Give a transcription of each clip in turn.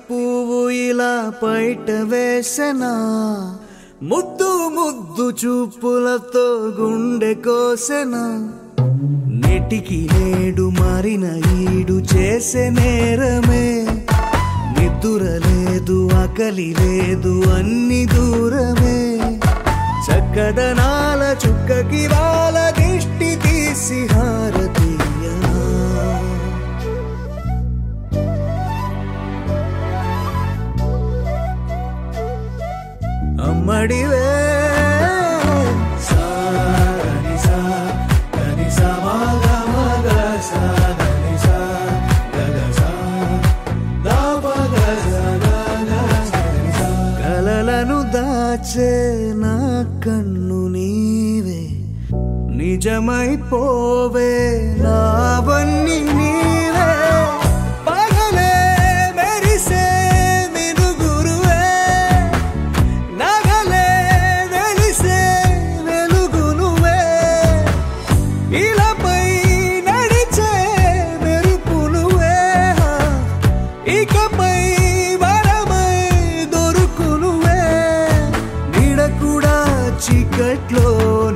పువ్వు ఇలా పైట వేసెనా ముద్దు ముద్దు చూపులతో గుండె కోసెనా నేటికి నేడు మారిన ఈడు చేసే నేరమే నిద్ర లేదు ఆకలి లేదు అన్ని దూరమే చక్కదనాల చుక్కకి వాళ్ళ దిష్టి తీసి హారతీయనా అమ్మడివే కలలను దాచే నా కన్ను నీవే నిజమైపోవే నావన్నీ నీవే పగలే మెరిసే మినుగురువే నగలే వెలిసే వెలుగు నువ్వే ఇలాపై నడిచే మెరుపు నువ్వే ఇకపై వరమై దొరుకు నువ్వే నీడ కూడా చీకట్లో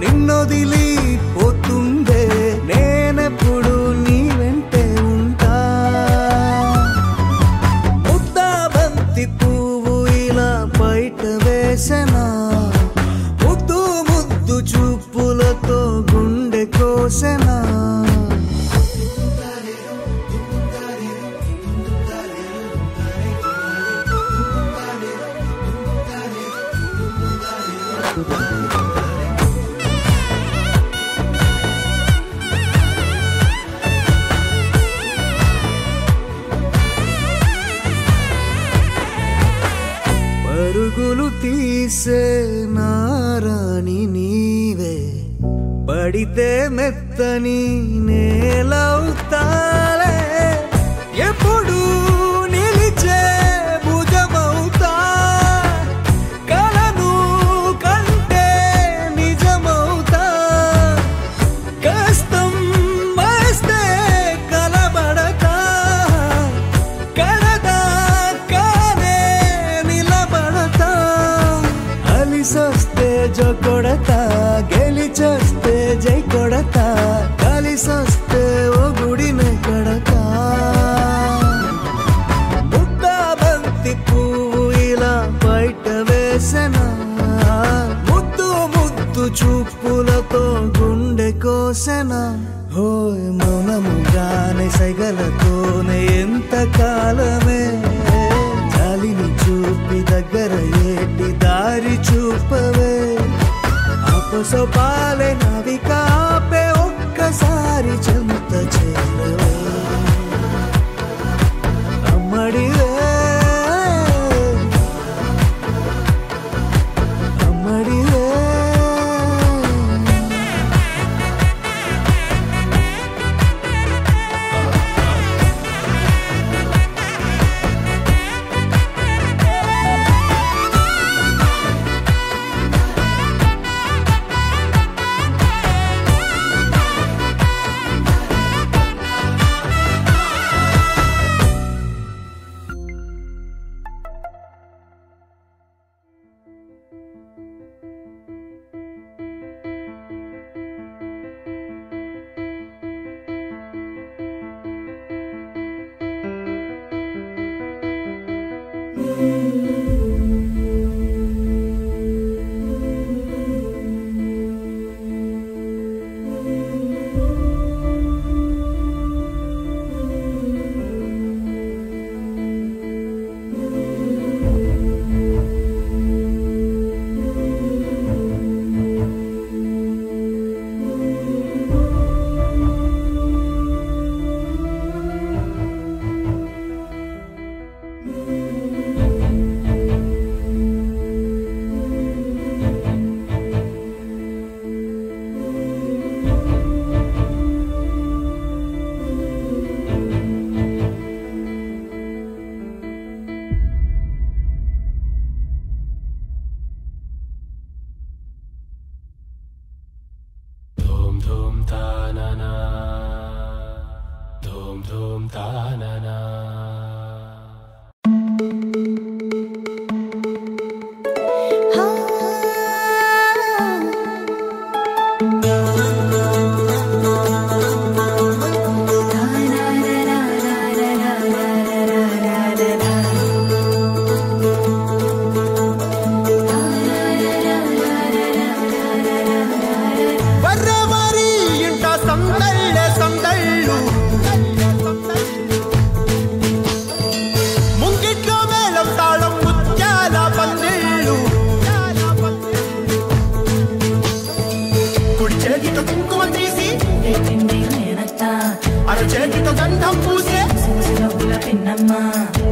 నిన్నొదిలి పోతుందే నేనెప్పుడు నీ వెంటే ఉంటా ముద్దా బంతి పువ్వు ఇలా బయట వేసెనా ముద్దు ముద్దు చూపులతో గుండె కోసెనా పరుగులు తీసే నారాణి నీవే పడితే మెత్తని నేలవుతాలే ఎప్పుడు నిలిచే భుజమవుతా కలను కంటే నిజమవుతా కష్టం వస్తే కలబడతా కడదాకానే నిలబడతా అలిసొస్తే జో కొడతా గెలిచొస్తే జై కొడతా కలిసొస్తే ఓ గుడినే కడతా మౌనముగానే సైగలతోనే ఎంత కాలమే జాలిని చూపి దగ్గర ఏటి దారి చూపవే అపసోపాలే నవికాపే ఒక్కసారి చెంత చేరవే అమ్మడివే అమ్మడివే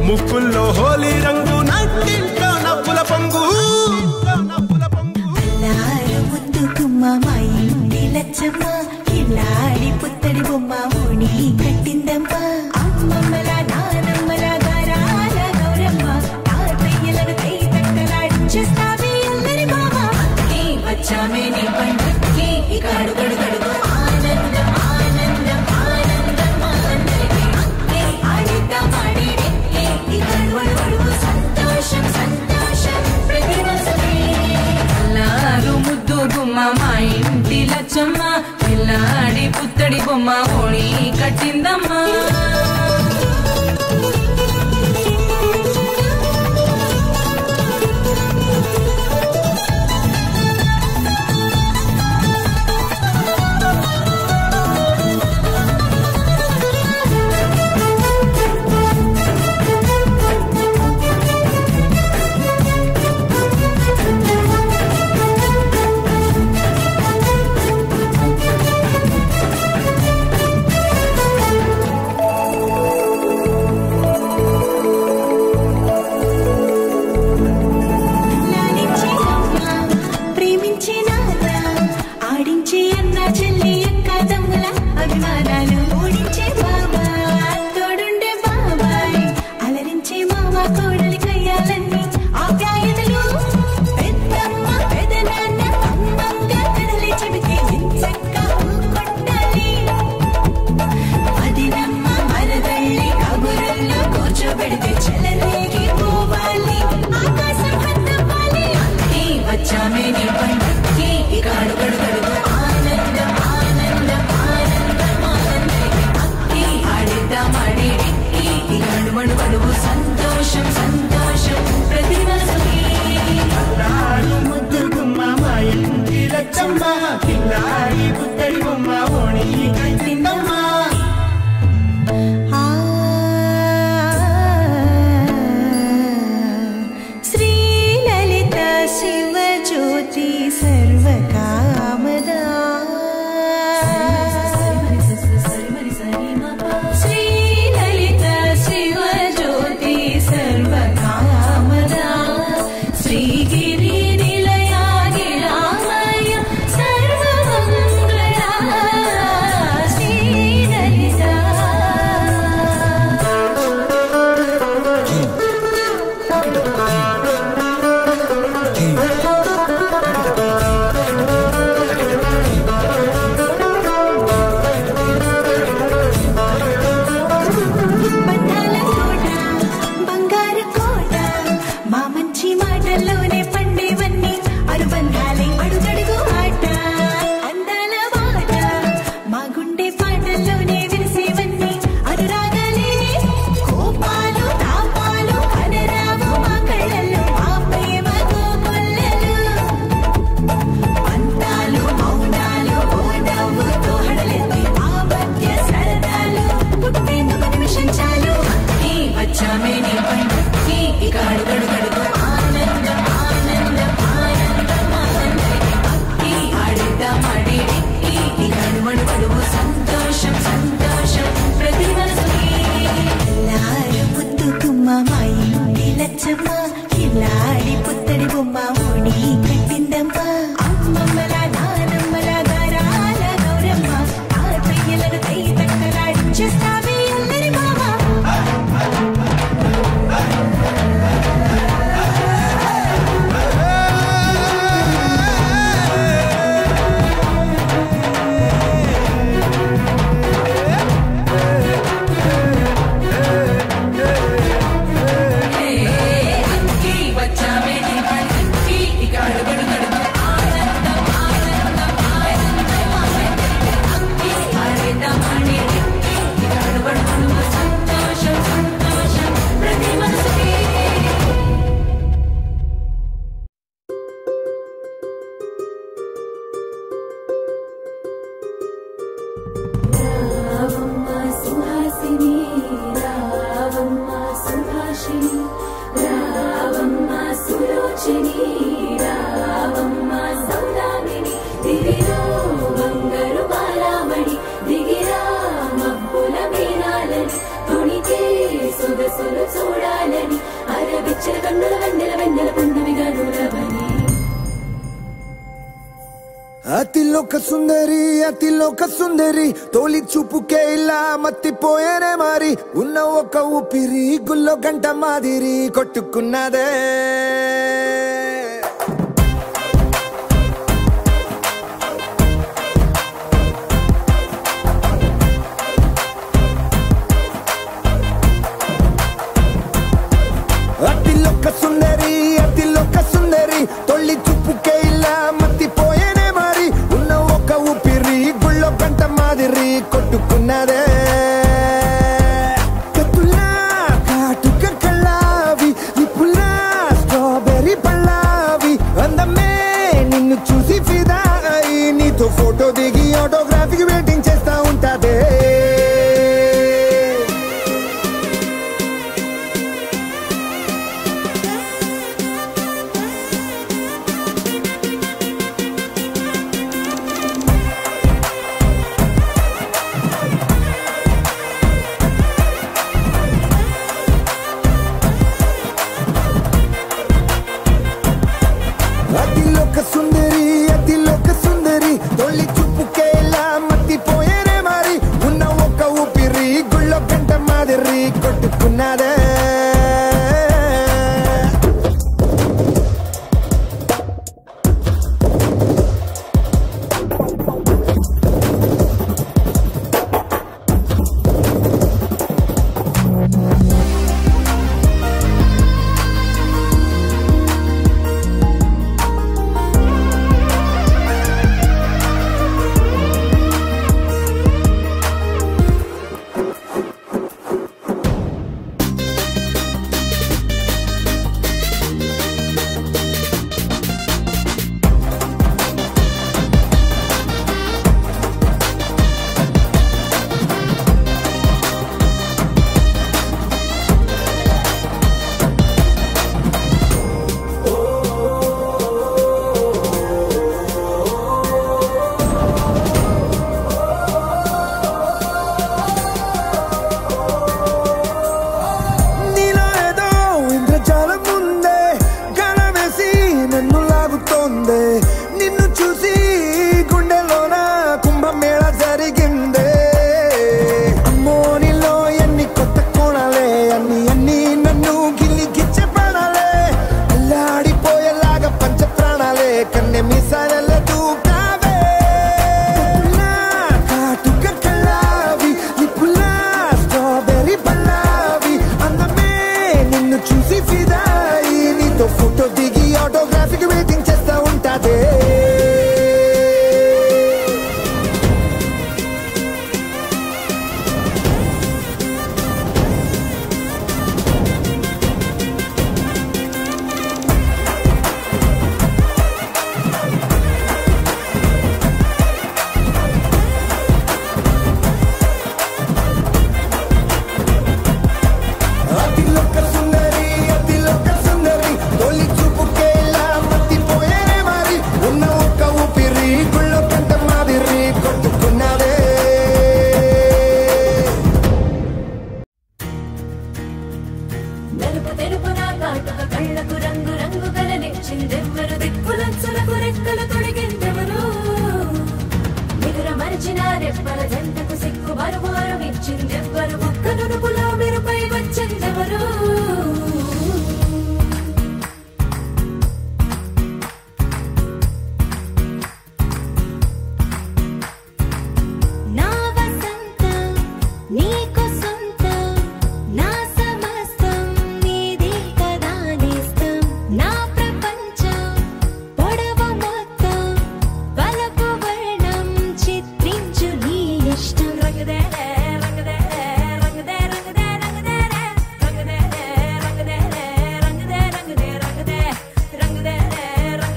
ముక్కుల్లో హోలీ రంగు నట్టింట్లో నవ్వుల పొంగు ముద్దుకుమ్మ మా ఇంటి లచ్చమ్మ ఇల్లాడి పుత్తడి బొమ్మ ఓణి కట్టిందమ్మ అమ్మమ్మల నానమ్మల గారాల గౌరమ్మ తాతయ్యలను కై తట్టలాడించేస్తావే అందరి బామ వచ్చామే నీ పండుగకి ఇకాడు గడుగడుగు ఆనందం ఆనందం ఆనందం అందరికీ ఆడిద్దాం ఆడిడే ఇకాడు వడువడుగు సంతోషం సంతోషం ప్రతివసమే అల్లారు ముద్దు బొమ్మ మా ఇంటి లచ్చమ్మ పిల్లాడి పుత్తడి బొమ్మ ఓణి కట్టిందమ్మా అతిలోక సుందరి తోలి చూపుకే ఇలా మత్తిపోయేనే మారి ఉన్న ఒక ఊపిరి గుల్లో గంట మాదిరి కొట్టుకున్నదే అతిలోక సుందరి తొలి చూపుకే ఇలా మత్తిపోయేనే మారి ఉన్న ఒక ఊపిరి గుళ్ళో గంట మాదిరి కొట్టుకున్నదే కత్తులా కాటుక కళ్ళావి నిప్పులా స్ట్రాబెర్రీ పళ్ళావి అందమే నిన్ను చూసి ఫిదా అయి నీతో ఫోటో దిగి ఆటోగ్రాఫీకి వెయిటింగ్ చేస్తా ఉంటాదే అతిలోక సుందరి తొలి చూపుకే ఇలా మత్తిపోయేనే మారి ఉన్న ఒక ఊపిరి గుళ్ళో గంట మాదిరి కొట్టుకున్నదే నిన్ను చూసి గుండెలోన కుంభమేళ జరిగిందే అమ్మో నీలో ఎన్ని కొత్త కోణాలే అన్ని నన్ను గిచ్చె పడాలే అల్లాడిపోయేలాగా పంచ ప్రాణాలే కన్నె మీసాల దూకావే కాటుక కళ్ళావి నిప్పులా స్ట్రాబెర్రీ పళ్ళావి అందమే నిన్ను చూసి ఫిదాయి నీతో ఫోటో దిగి ఆటోగ్రాఫీకి వెయిటింగ్ చేస్తా ఉంటాదే అతిలోక సుందరి తొలి చూపుకే ఇలా మత్తిపోయేనే మారి ఉన్న ఒక ఊపిరి గుళ్ళో గంట మాదిరి కొట్టుకున్నదే నలుపు తెలుపు నా కాటుక కళ్ళకు రంగు రంగు కలనిచ్చిందెవ్వరు దిక్కులంచులకు రెక్కలు తొడిగిందెవరు నిదుర మరిచిన రెప్పల జంటకు సిగ్గు మరుమారం ఇచ్చిందెవ్వరు ఒక్క నునుపులో మెరుపై వచ్చిందెవరు నా వసంతం నీకు సొంతం నా సమస్తం నీదే కదా నేస్తం నా ప్రపంచం పొడవు మొత్తం వలపు వర్ణం చిత్రించు నీ ఇష్టం రంగదే రంగదే రంగదే రంగదే రంగదే రంగదే రంగదే రంగదే రంగదే రంగదే రంగదే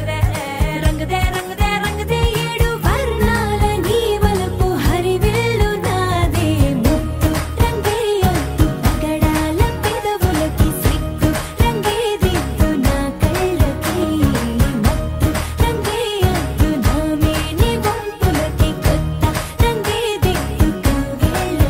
రంగదే రంగదే రంగదే ఏడు వర్ణాల నీ వలపు హరివిల్లు నాదే ముత్తు రంగే ఒత్తు పగడాల పెదవులకి సిగ్గు రంగే దిద్దు నా కళ్ళకి మత్తు రంగే ఒత్తు నా మేని వంపులకి కొత్త రంగే దిద్దు కౌగిళ్ళకి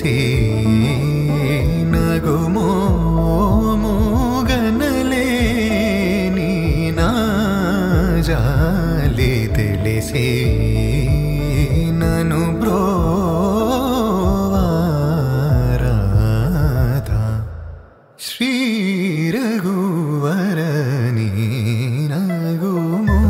తెలిసి నగుమో మూగనలేని నా జాలి తెలిసి నను బ్రోవారాధా శ్రీ రఘువరని నగుమో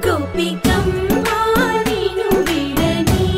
గోపికమ్మ నిను విడని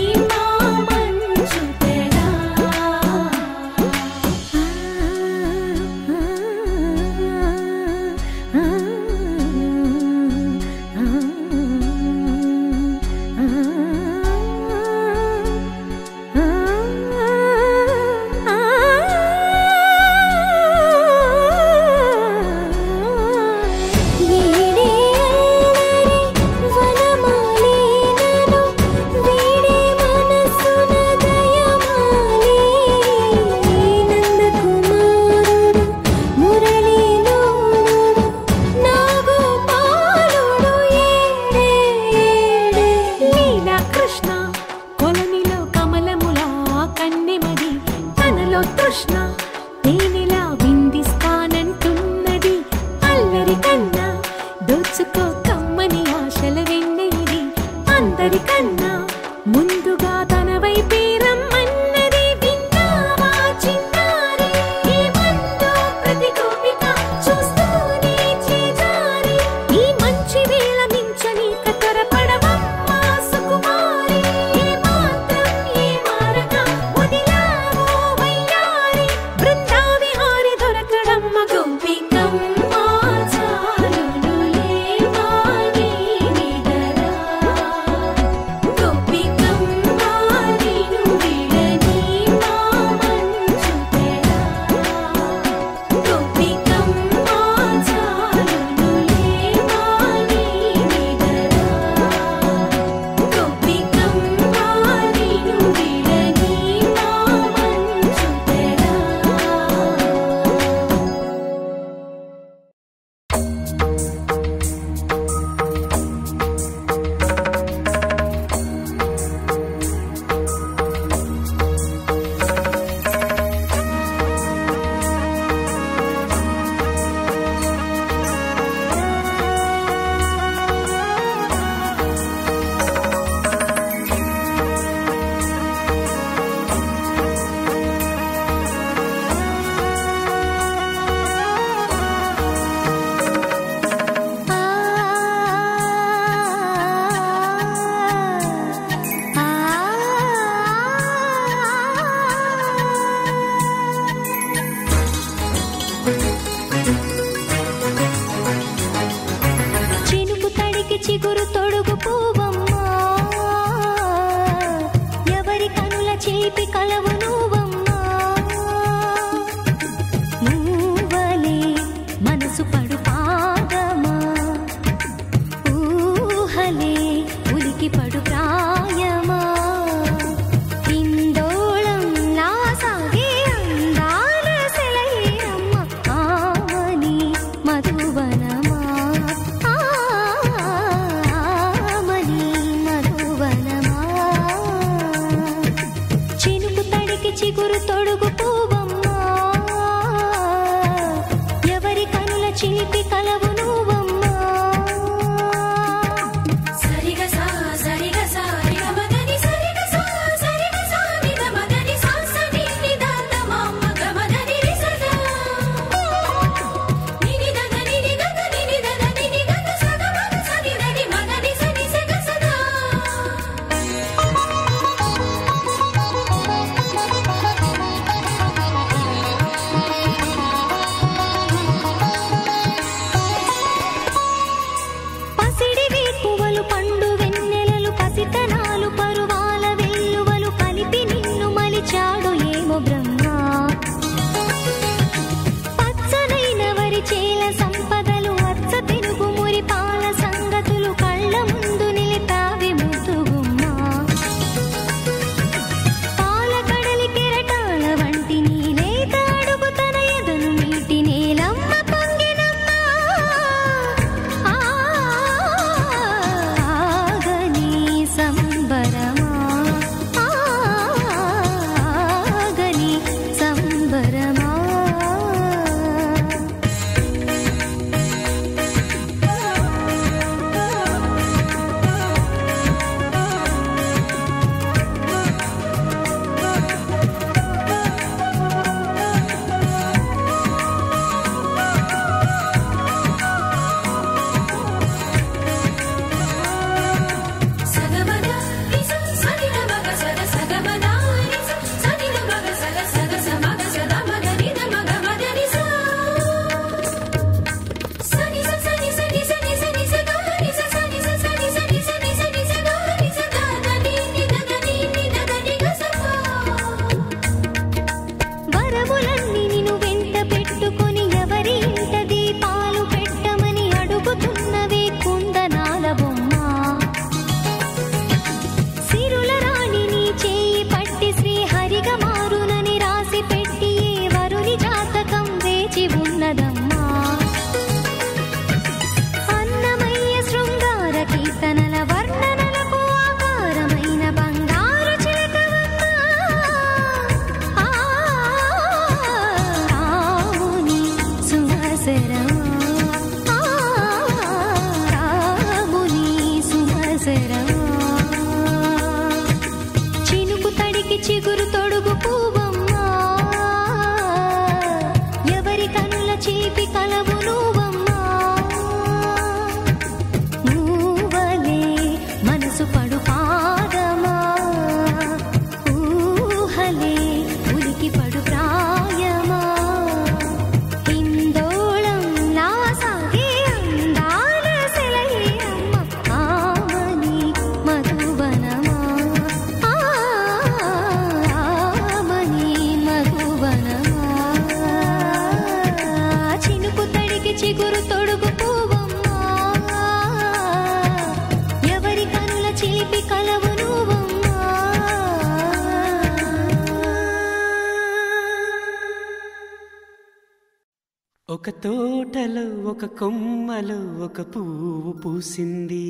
ఒక తోటలో ఒక కొమ్మలో ఒక పువ్వు పూసింది.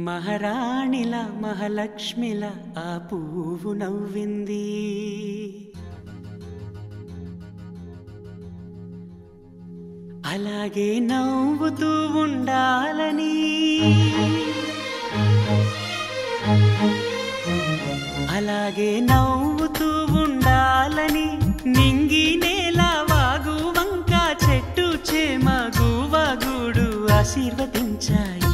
మహారాణిలా మహాలక్ష్మిలా ఆ పువ్వు నవ్వింది. అలాగే నవ్వుతూ ఉండాలని, అలాగే నవ్వుతూ ఉండాలని నింగి నేల వాగు వంక చెట్టు చేమ గువగూడు ఆశీర్వదించాయి.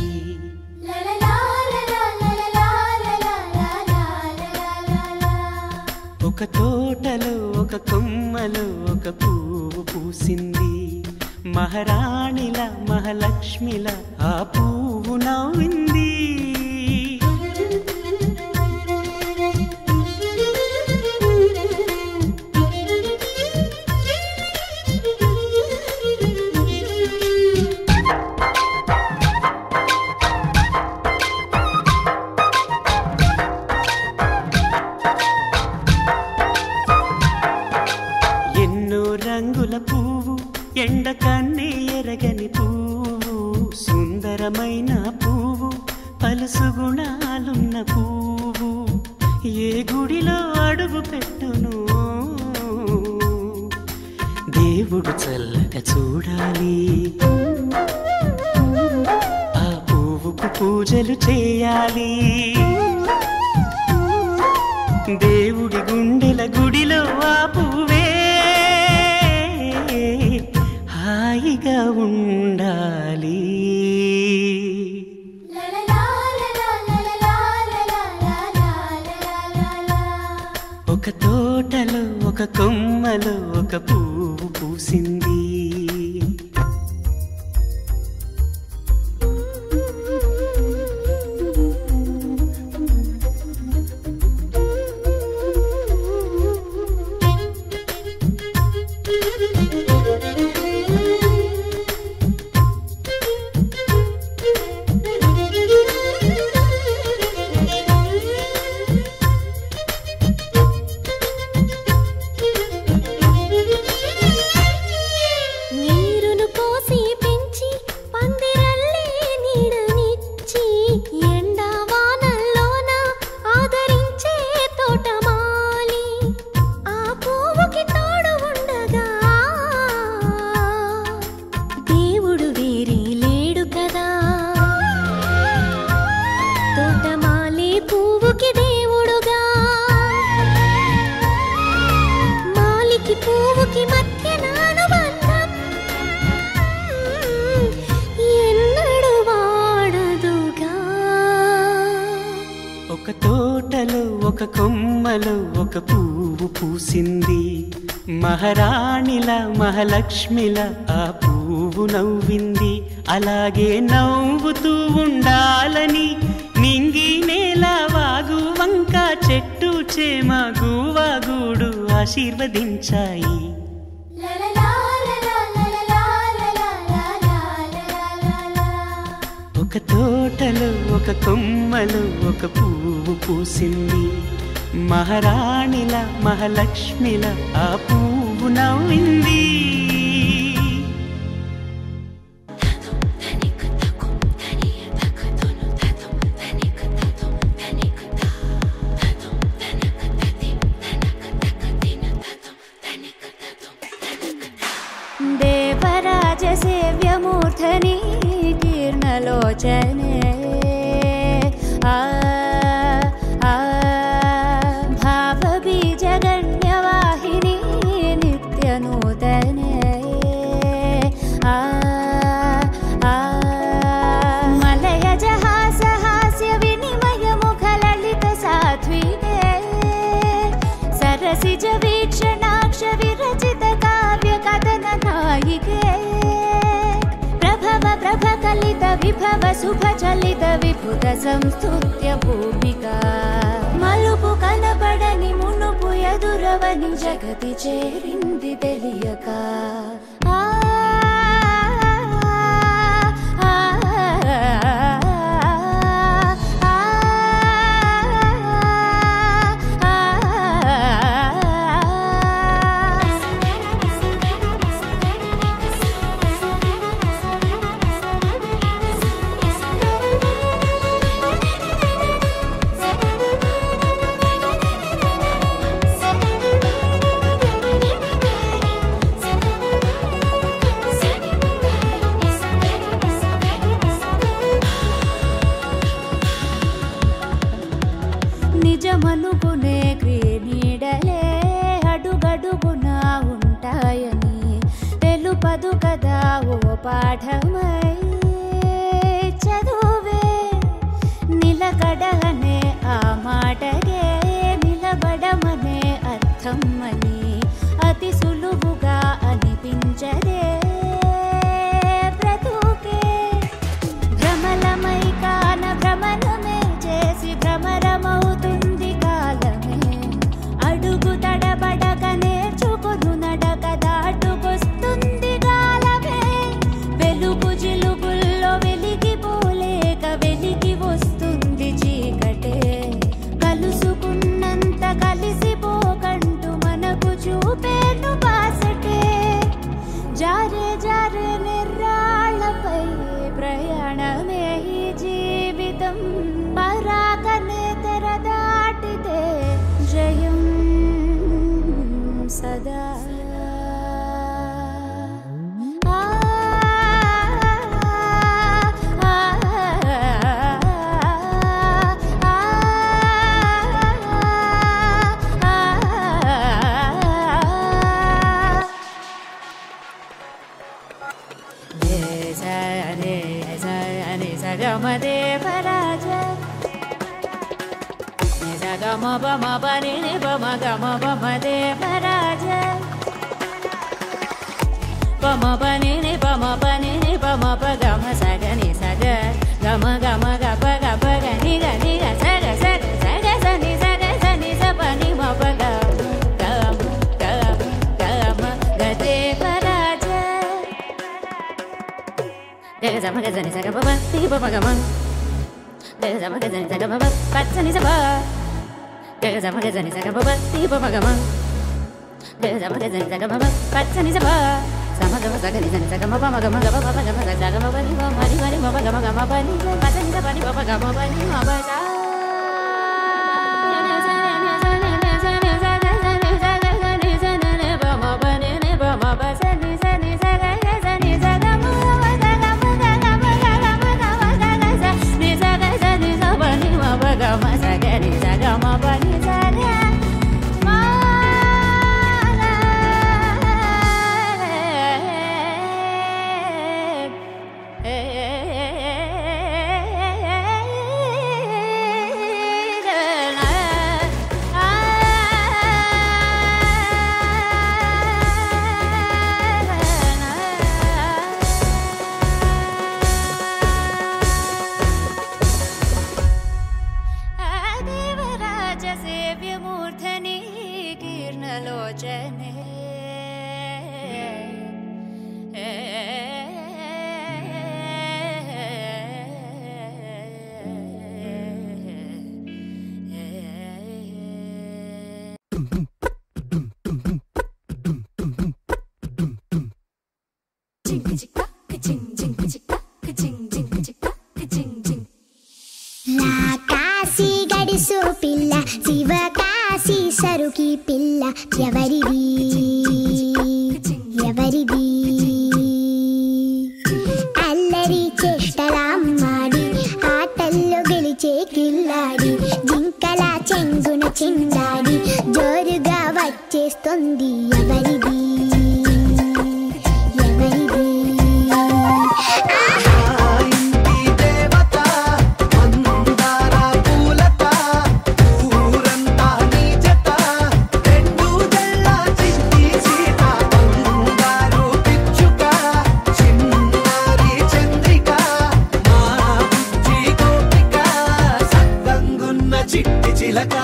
ఒక తోటలో ఒక కొమ్మలో ఒక పువ్వు పూసింది. మహారాణిల మహాలక్ష్మిల ఆ పువ్వు నవ్వింది. రంగుల పువ్వు ఎండ కన్నే ఎరగని పువ్వు, సుందరమైన పువ్వు పలుసు గుణాలున్న పువ్వు. ఏ గుడిలో అడుగు పెట్టును దేవుడు చల్లగా చూడాలి. ఆ పువ్వుకు పూజలు చేయాలి. దేవుడి గుండెల గుడిలో ఆ పువ్వే హాయిగా ఉండాలి. ఒక తోటలో ఒక కొమ్మలో ఒక పువ్వు పూసింది. ఒక తోటలో ఒక కొమ్మలో ఒక పువ్వు పూసింది. మహారాణిల మహాలక్ష్మిల ఆ పువ్వు నవ్వింది. అలాగే నవ్వుతూ ఉండాలని నింగి నేల వాగు వంక చెట్టు చేమ గువగూడు ఆశీర్వదించాయి. ఒక తోటలో ఒక కొమ్మలో ఒక పువ్వు పూసింది. మహారాణిల మహాలక్ష్మిల ఆ పువ్వు నవ్వింది. దేవరాజ సేవ్యమూర్ధని కీర్ణలోచనే భావబీజగణ్యవాహిని నిత్యనూతనే మలయజహాసహాస్య వినిమయ ముఖలలిత సాత్వికే సరసిజ వీక్షణాక్ష విరచిత కావ్య కథన నాయికే ప్రభవ ప్రభ కలిత విభవ శుభ చలిత విభుత సంస్తుత్య భూమికా మలుపు కనబడని మునుపు ఎదురవని జగతి చేరింది తెలియక మనమనుకునే క్రీనీడలే అడుగడుగునా ఉంటాయని తెలుపదు కదా ఓ పాఠమై చదువే నిలకడనే ఆ మాటగే నిలబడమనే అర్థమని అతి సులువుగా అనిపించదే బ్రతుకే భ్రమలమై కాన భ్రమణమే చేసి భ్రమరమవుతుంది కాలమే అడుగు తడబడక నేర్చుకొను నడక దాటుకొస్తుంది కాలమే వెలుగు జిలుగుల్లో వెలిగిపోలేక వెలిగి వస్తుంది చీకటే కలుసుకున్నంత కలిసిపోకంటూ మనకు చూపేను బాసటే జారే జారే నిర్రాళ్ళపై ప్రయాణమే ఈ జీవితం పరాకనే తెర దాటితే జయం సదా గమదే పరాజ గమ బమ బని బమ గమ బమదే పరాజ బమ బని బమ బని బమ ప గమ సగని సగ గమ గమ గప గప గని గని సగ సగ సగ సని సగ సని సపని మప గమ గమ గమ గదే పరాజ గగ జమ గజని సగ బమ తి బమ గమ గగ జమ గజని సగ బమ పచ్చని సబ గగ జమ గజని సగ బమ తి బమ గమ గగ జమ గజని సగ బమ పచ్చని సబ సమ గమ సగని సని సగ బమ గమ గమ బమ గమ సగ గమ బని బమ మరి మరి బమ గమ గమ బని పచ్చని సబని బమ గమ బని బమ సా సేవ్యమూర్ధని కీర్ణలోచనే కాశీ గడిసు పిల్ల శివ కాశీ సరుకి పిల్ల ఎవరిది ఎవరిది అల్లరి చేష్టలామ్మాడి ఆటల్లో గెలిచే కిల్లాడి జింకల చెంగున చిందాడి జోరుగా వచ్చేస్తుంది ఎవరిది ఎవరిది చిట్టి చిలక